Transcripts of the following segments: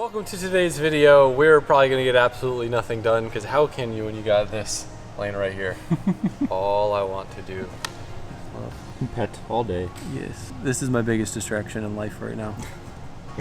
Welcome to today's video. We're probably gonna get absolutely nothing done because how can you when you got this laying right here? All I want to do. Pet all day. Yes. This is my biggest distraction in life right now.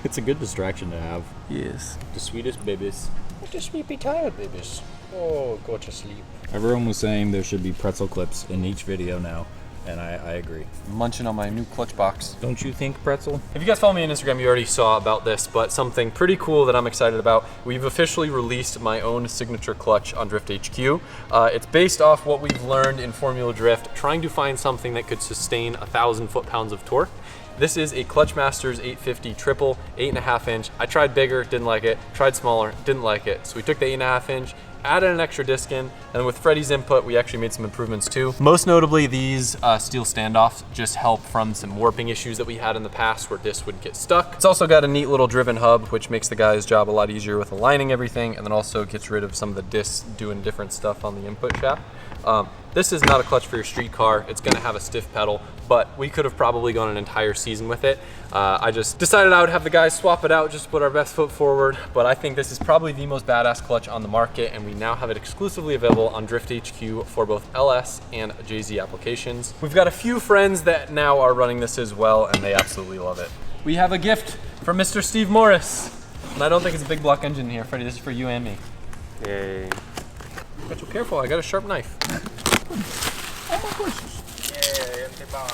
It's a good distraction to have. Yes. The sweetest babies. The sleepy tired babies. Oh, go to sleep. Everyone was saying there should be pretzel clips in each video now, and I agree. Munching on my new clutch box. Don't you think, pretzel? If you guys follow me on Instagram, you already saw about this, but something pretty cool that I'm excited about. We've officially released my own signature clutch on Drift HQ. It's based off what we've learned in Formula Drift, trying to find something that could sustain 1,000 foot-pounds of torque. This is a Clutchmasters 850 triple, 8.5 inch. I tried bigger, didn't like it. Tried smaller, didn't like it. So we took the 8.5 inch, added an extra disc in, and with Freddie's input, we actually made some improvements too. Most notably, these steel standoffs just help from some warping issues that we had in the past where discs would get stuck. It's also got a neat little driven hub, which makes the guy's job a lot easier with aligning everything, and then also gets rid of some of the discs doing different stuff on the input shaft. This is not a clutch for your street car. It's gonna have a stiff pedal, but we could have probably gone an entire season with it. I just decided I would have the guys swap it out just to put our best foot forward, but I think this is probably the most badass clutch on the market, and we now have it exclusively available on Drift HQ for both LS and JZ applications. We've got a few friends that now are running this as well, and they absolutely love it. We have a gift from Mr. Steve Morris, and I don't think it's a big block engine here. Freddie, this is for you and me. Yay. But so careful, I got a sharp knife. Oh my gosh. Yeah, empty bar.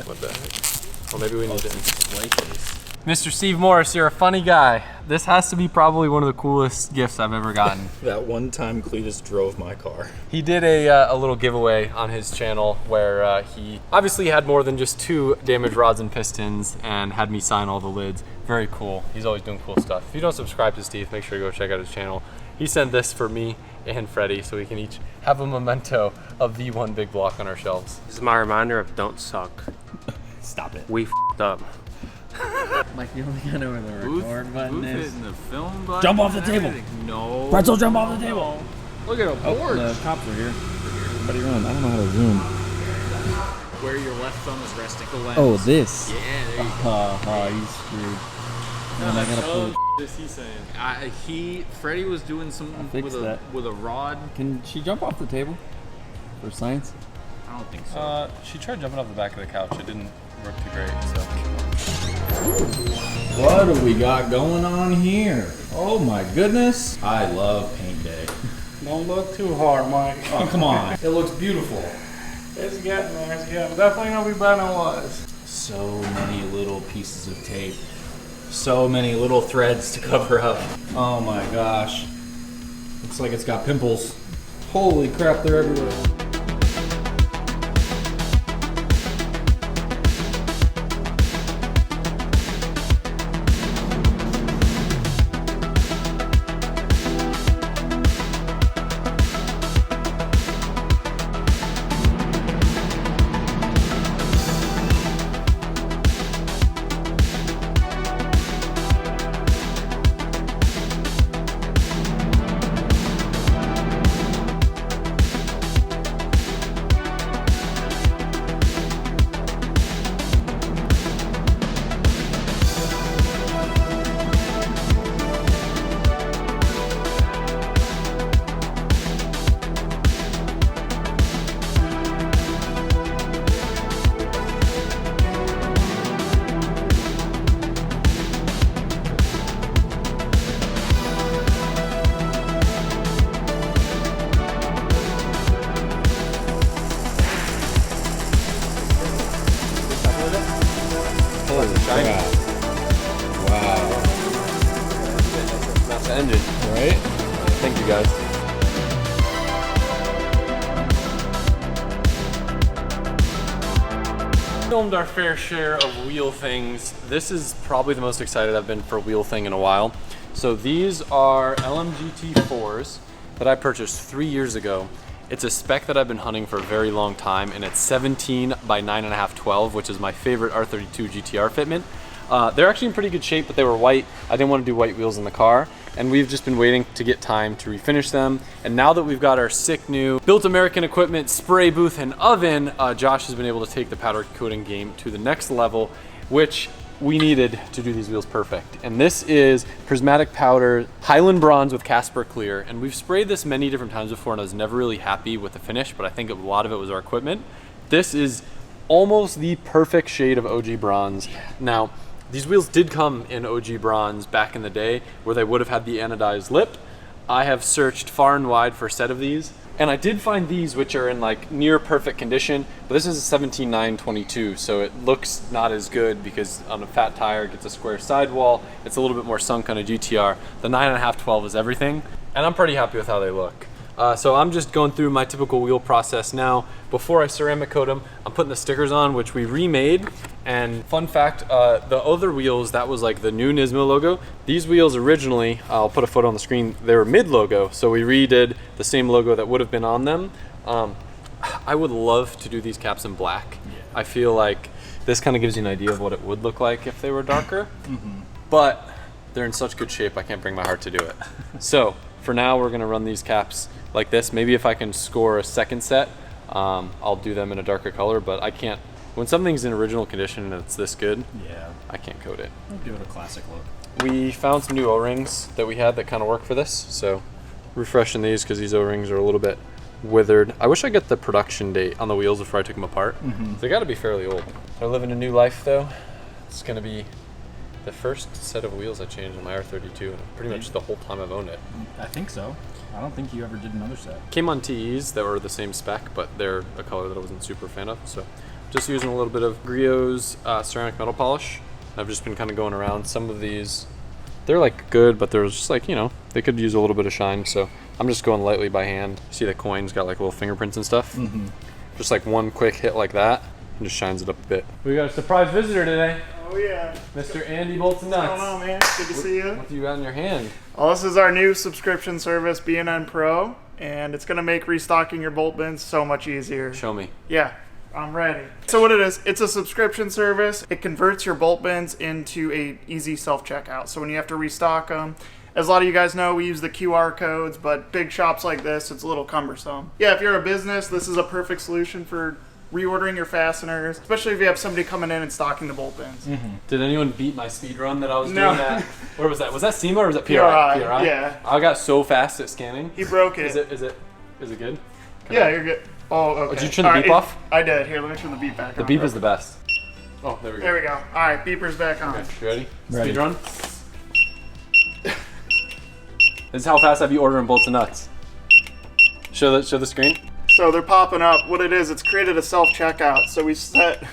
What the heck? Well, maybe we need to display case. Mr. Steve Morris, you're a funny guy. This has to be probably one of the coolest gifts I've ever gotten. That one time Cletus drove my car. He did a little giveaway on his channel where he obviously had more than just 2 damaged rods and pistons and had me sign all the lids. Very cool. He's always doing cool stuff. If you don't subscribe to Steve, make sure to go check out his channel. He sent this for me and Freddie so we can each have a memento of the one big block on our shelves. This is my reminder of don't suck. Stop it. We f***ed up. Like you only gotta know where the record button is. Hitting the film button. Jump off the table. No. Pretzel, jump off the table. Look at a board. The cops are here. Everybody run. I don't know how to zoom. Where your left thumb is resting. The lens. Oh, this. Yeah, there you go. He's screwed. And I gotta pull. Is he saying? Freddie was doing something with a rod. Can she jump off the table for science? I don't think so. She tried jumping off the back of the couch. It didn't work too great, so. What do we got going on here? Oh my goodness. I love paint day. Don't look too hard, Mike. Oh, come on. It looks beautiful. It's getting there, it's getting there. Definitely gonna be better than it was. So many little pieces of tape. So many little threads to cover up. Oh my gosh. Looks like it's got pimples. Holy crap, they're everywhere. Shiny. Wow. That's the engine. Right? Thank you guys. Filmed our fair share of wheel things. This is probably the most excited I've been for a wheel thing in a while. So these are LMGT4s that I purchased 3 years ago. It's a spec that I've been hunting for a very long time, and it's 17 by 9.5 12, which is my favorite R32 GT-R fitment. They're actually in pretty good shape, but they were white. I didn't want to do white wheels in the car, and we've just been waiting to get time to refinish them. And now that we've got our sick new Built American equipment, spray booth, and oven, Josh has been able to take the powder coating game to the next level, which we needed to do these wheels perfect. And this is prismatic powder Highland bronze with Casper clear. And we've sprayed this many different times before and I was never really happy with the finish, but I think a lot of it was our equipment. This is almost the perfect shade of OG bronze. Now, these wheels did come in OG bronze back in the day where they would have had the anodized lip. I have searched far and wide for a set of these. And I did find these, which are in like near perfect condition, but this is a 17922, so it looks not as good because on a fat tire it gets a square sidewall. It's a little bit more sunk on a GTR. The 9.5/12 is everything, and I'm pretty happy with how they look. So I'm just going through my typical wheel process now. Before I ceramic coat them, I'm putting the stickers on, which we remade. And fun fact, the other wheels, that was like the new Nismo logo. These wheels originally, I'll put a photo on the screen, they were mid logo. So we redid the same logo that would have been on them. I would love to do these caps in black. Yeah. I feel like this kind of gives you an idea of what it would look like if they were darker. But they're in such good shape, I can't bring my heart to do it. So for now, we're gonna run these caps like this. Maybe if I can score a second set, I'll do them in a darker color, but I can't. When something's in original condition and it's this good, yeah, I can't coat it. I'll give it a classic look. We found some new O-rings that we had that kind of work for this, so refreshing these because these O-rings are a little bit withered. I wish I get the production date on the wheels before I took them apart. They got to be fairly old. They're living a new life though. It's gonna be the first set of wheels I changed on my R32, and pretty much the whole time I've owned it. I think so. I don't think you ever did another set. Came on TEs that were the same spec, but they're a color that I wasn't super fan of. So just using a little bit of Griot's ceramic metal polish. I've just been kind of going around. Some of these, they're like good, but they're just like, you know, they could use a little bit of shine. So I'm just going lightly by hand. See the coin's got like little fingerprints and stuff. Just like one quick hit like that, and just shines it up a bit. We got a surprise visitor today. Oh yeah. Mr. Andy Bolts and Nuts. What's going on, man? Good to see you. What do you got in your hand? Well, this is our new subscription service, B&N Pro, and it's going to make restocking your bolt bins so much easier. Show me. Yeah, I'm ready. So what it is, it's a subscription service. It converts your bolt bins into a easy self-checkout. So when you have to restock them, as a lot of you guys know, we use the QR codes, but big shops like this, it's a little cumbersome. Yeah, if you're a business, this is a perfect solution for reordering your fasteners, especially if you have somebody coming in and stocking the bolt bins. Did anyone beat my speed run that I was doing that? Where was that? Was that SEMA or was that PRI? PRI? Yeah. I got so fast at scanning. He broke it. Is it good? Yeah, you're good. Oh, okay. Did you turn the beep off? I did. Here, let me turn the beep back on. The beep is the best. Oh, there we go. There we go. All right, beeper's back on. Okay, you ready? Ready. Speed run. This is how fast I'd be ordering bolts and nuts. Show the screen. So they're popping up. What it is, it's created a self-checkout. So we set...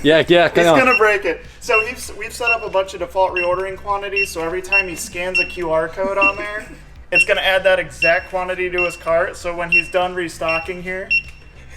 yeah, He's gonna break it. So we've set up a bunch of default reordering quantities, so every time he scans a QR code on there, it's gonna add that exact quantity to his cart, so when he's done restocking here...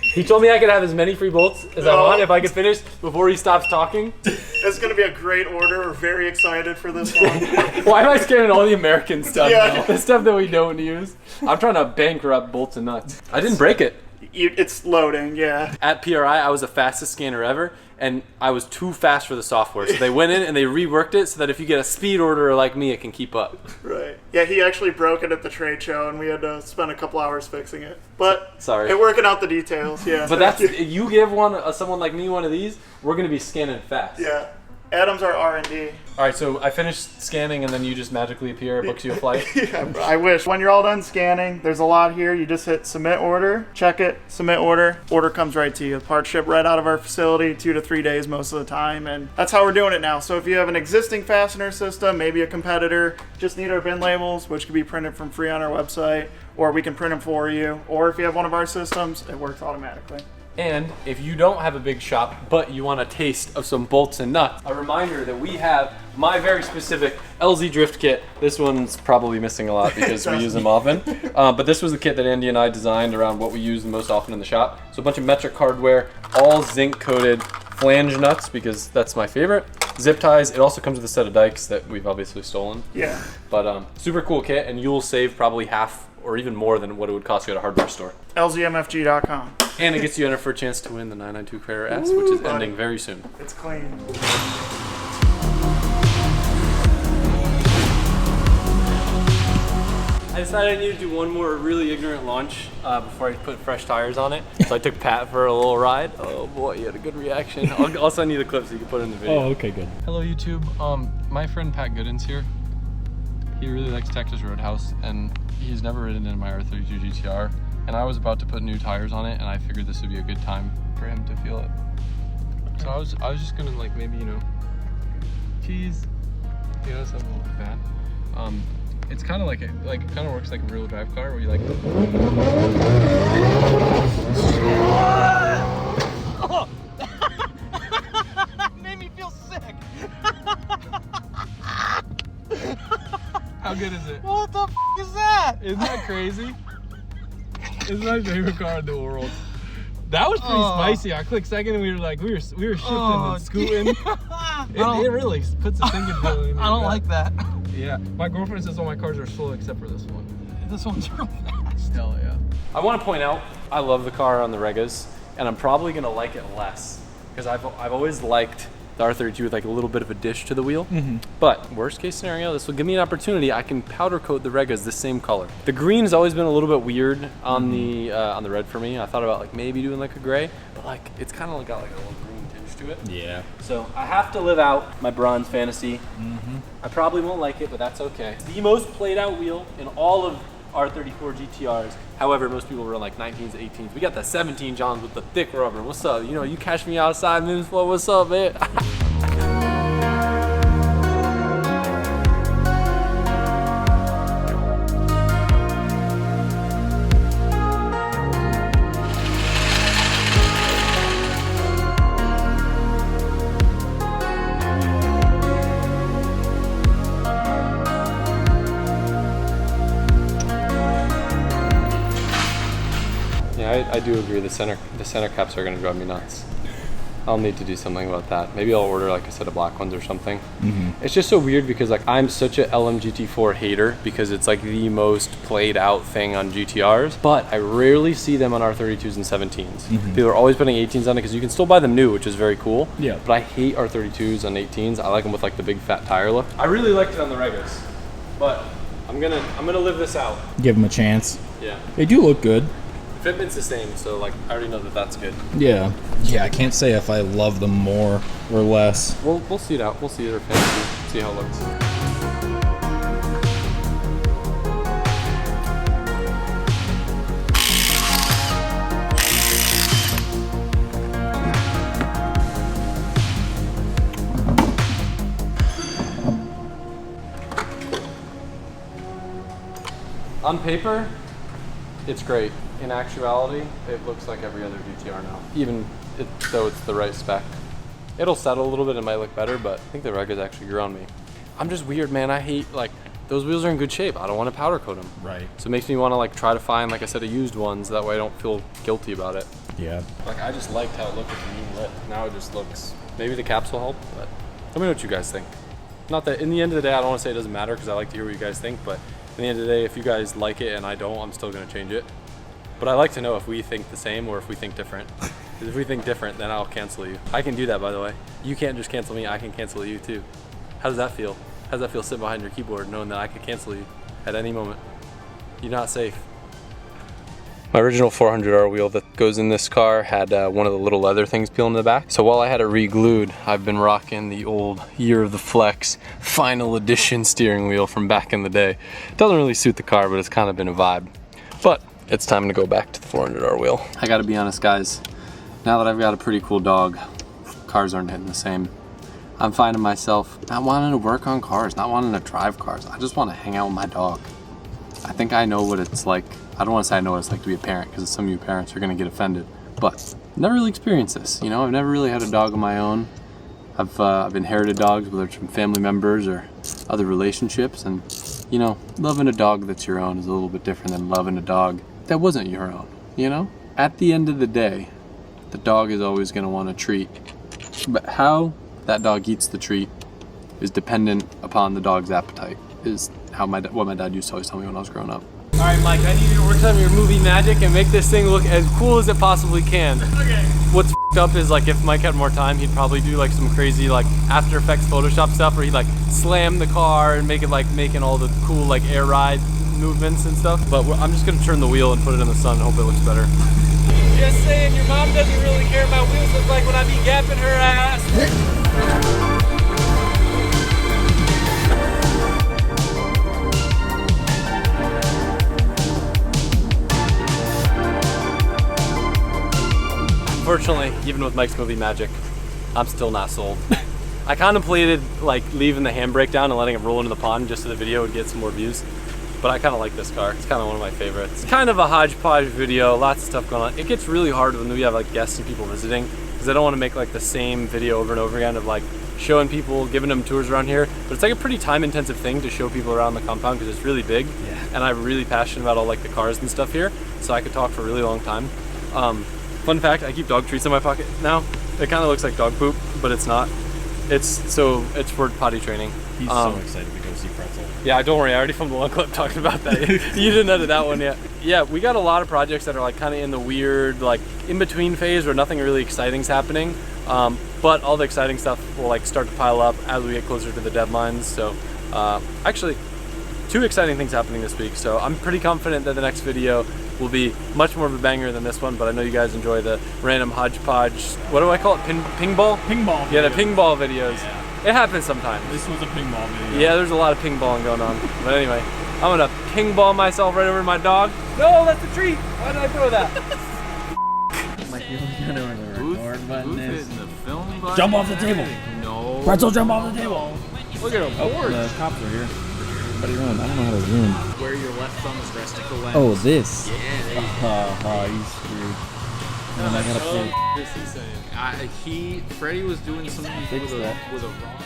He told me I could have as many free bolts as I want if I could finish before he stops talking. It's gonna be a great order. We're very excited for this one. Why am I scanning all the American stuff Yeah. now? The stuff that we don't use? I'm trying to bankrupt bolts and nuts. I didn't break it. It's loading, yeah. At PRI, I was the fastest scanner ever, and I was too fast for the software. So they went in and they reworked it so that if you get a speed order like me, it can keep up. Right. Yeah, he actually broke it at the trade show, and we had to spend a couple hours fixing it. But sorry, it working out the details. Yeah. But that's you give someone like me one of these, we're gonna be scanning fast. Yeah. Adam's our R&D. All right, so I finished scanning, and then you just magically appear, books you a flight. Yeah, I wish. When you're all done scanning, there's a lot here. You just hit submit order, check it, submit order. Order comes right to you. The parts ship right out of our facility, 2 to 3 days most of the time, and that's how we're doing it now. So if you have an existing fastener system, maybe a competitor, just need our bin labels, which can be printed from free on our website, or we can print them for you. Or if you have one of our systems, it works automatically. And if you don't have a big shop, but you want a taste of some bolts and nuts, a reminder that we have my very specific LZ drift kit. This one's probably missing a lot because we use them often. But this was the kit that Andy and I designed around what we use the most often in the shop. So a bunch of metric hardware, all zinc coated flange nuts because that's my favorite. Zip ties. It also comes with a set of dikes that we've obviously stolen. Yeah. But super cool kit, and you'll save probably half or even more than what it would cost you at a hardware store. LZMFG.com. And it gets you in for a chance to win the 992 Carrera S, which is ending very soon. It's clean. I decided I needed to do one more really ignorant launch before I put fresh tires on it. So I took Pat for a little ride. Oh boy, he had a good reaction. I'll send you the clip so you can put it in the video. Oh, okay, good. Hello YouTube. My friend Pat Gooden's here. He really likes Texas Roadhouse, and he's never ridden in my R32 GT-R. And I was about to put new tires on it, and I figured this would be a good time for him to feel it. So I was just gonna like maybe, you know, cheese, you know, something like that. It's kind of like it kind of works like a real drive car where you like. Made me feel sick. How good is it? What the f is that? Isn't that crazy? It's my favorite car in the world. That was pretty spicy. I clicked second and we were shifting and scooting. It really puts a thinking feeling in your I don't gut. like that. Yeah, my girlfriend says all my cars are slow except for this one. This one's real fast. Hell yeah. I want to point out, I love the car on the Regas, and I'm probably gonna like it less because I've always liked the R32 with like a little bit of a dish to the wheel. But worst case scenario, this will give me an opportunity. I can powder coat the Regas the same color. The green has always been a little bit weird on the red for me. I thought about like maybe doing like a gray, but like it's kind of got like a little green tinge to it. Yeah. So I have to live out my bronze fantasy. I probably won't like it, but that's okay. It's the most played out wheel in all of R34 GTRs. However, most people run like 19s, 18s. We got the 17 Johns with the thick rubber. What's up? You know, you catch me outside, Moonsflow. What's up, man? Yeah, I do agree. The center caps are gonna drive me nuts. I'll need to do something about that. Maybe I'll order like a set of black ones or something. It's just so weird because like I'm such a LMGT4 hater because it's like the most played out thing on GTRs, but I rarely see them on R32s and 17s. People are always putting 18s on it because you can still buy them new, which is very cool. Yeah. But I hate R32s on 18s. I like them with like the big fat tire look. I really liked it on the Regas, but I'm gonna live this out. Give them a chance. Yeah. They do look good. Fitment's the same, so like I already know that that's good. Yeah. Yeah, I can't say if I love them more or less. We'll see it out. We'll see their fantasy, see how it looks. On paper, it's great. In actuality, it looks like every other GTR now, even though it's the right spec. It'll settle a little bit, it might look better, but I think the Regas actually grew on me. I'm just weird, man. I hate, like, those wheels are in good shape. I don't want to powder coat them. Right. So it makes me want to like try to find, like I said, used ones. That way I don't feel guilty about it. Yeah. Like I just liked how it looked with the new lip. Now it just looks, maybe the caps will help, but let me know what you guys think. Not that, in the end of the day, I don't want to say it doesn't matter because I like to hear what you guys think, but in the end of the day, if you guys like it and I don't, I'm still going to change it. But I like to know if we think the same or if we think different. Because if we think different, then I'll cancel you. I can do that, by the way. You can't just cancel me, I can cancel you too. How does that feel? How does that feel sitting behind your keyboard knowing that I could cancel you at any moment? You're not safe. My original 400R wheel that goes in this car had one of the little leather things peeling in the back. So while I had it re-glued, I've been rocking the old Year of the Flex final edition steering wheel from back in the day. It doesn't really suit the car, but it's kind of been a vibe. But it's time to go back to the 400R wheel. I gotta be honest, guys. Now that I've got a pretty cool dog, cars aren't hitting the same. I'm finding myself not wanting to work on cars, not wanting to drive cars. I just want to hang out with my dog. I think I know what it's like. I don't want to say I know what it's like to be a parent because some of you parents are going to get offended, but I've never really experienced this. You know, I've never really had a dog of my own. I've inherited dogs, whether it's from family members or other relationships, and you know, loving a dog that's your own is a little bit different than loving a dog that wasn't your own. You know, at the end of the day, the dog is always going to want a treat, but how that dog eats the treat is dependent upon the dog's appetite. Is how what my dad used to always tell me when I was growing up. All right, Mike, I need you to work on your movie magic and make this thing look as cool as it possibly can. Okay. What's f***ed up is like if Mike had more time, he'd probably do like some crazy like After Effects Photoshop stuff where he'd like slam the car and make it like making all the cool like air ride movements and stuff, but I'm just gonna turn the wheel and put it in the sun and hope it looks better. Just saying, your mom doesn't really care about wheels. Look like when I be gapping her ass. Unfortunately, even with Mike's movie magic, I'm still not sold. I contemplated like leaving the handbrake down and letting it roll into the pond just so the video would get some more views. But I kind of like this car. It's kind of one of my favorites. It's kind of a hodgepodge video, lots of stuff going on. It gets really hard when we have like guests and people visiting because I don't want to make like the same video over and over again of like showing people, giving them tours around here. But it's like a pretty time intensive thing to show people around the compound because it's really big. Yeah. And I'm really passionate about all like the cars and stuff here. So I could talk for a really long time. Fun fact, I keep dog treats in my pocket now. It kind of looks like dog poop, but it's not. It's for potty training. He's so excited to go see Pretzel. Yeah, don't worry, I already filmed the one clip talking about that. You didn't edit that one yet. Yeah, we got a lot of projects that are like kind of in the weird, like in-between phase where nothing really exciting's happening. But all the exciting stuff will like start to pile up as we get closer to the deadlines. So actually, 2 exciting things happening this week. So I'm pretty confident that the next video will be much more of a banger than this one, but I know you guys enjoy the random hodgepodge, what do I call it, ping-ball? Ping-ball videos. Yeah, the ping-ball videos. Yeah. It happens sometimes. This was a ping-ball video. Yeah, there's a lot of ping-balling going on. But anyway, I'm gonna ping-ball myself right over to my dog. No, that's a treat! Why did I throw that? Mike, you only gotta know where the record button is. The film button. Jump off the table. No. Pretzel, jump off the table. Look at him. Oh, the cops are here. Everybody run. I don't know how to zoom. Where your left thumb is resting the lens. Oh, this. Yeah, there you go. He's screwed. And I gotta play. This is saying. Freddie was doing something with a wrong.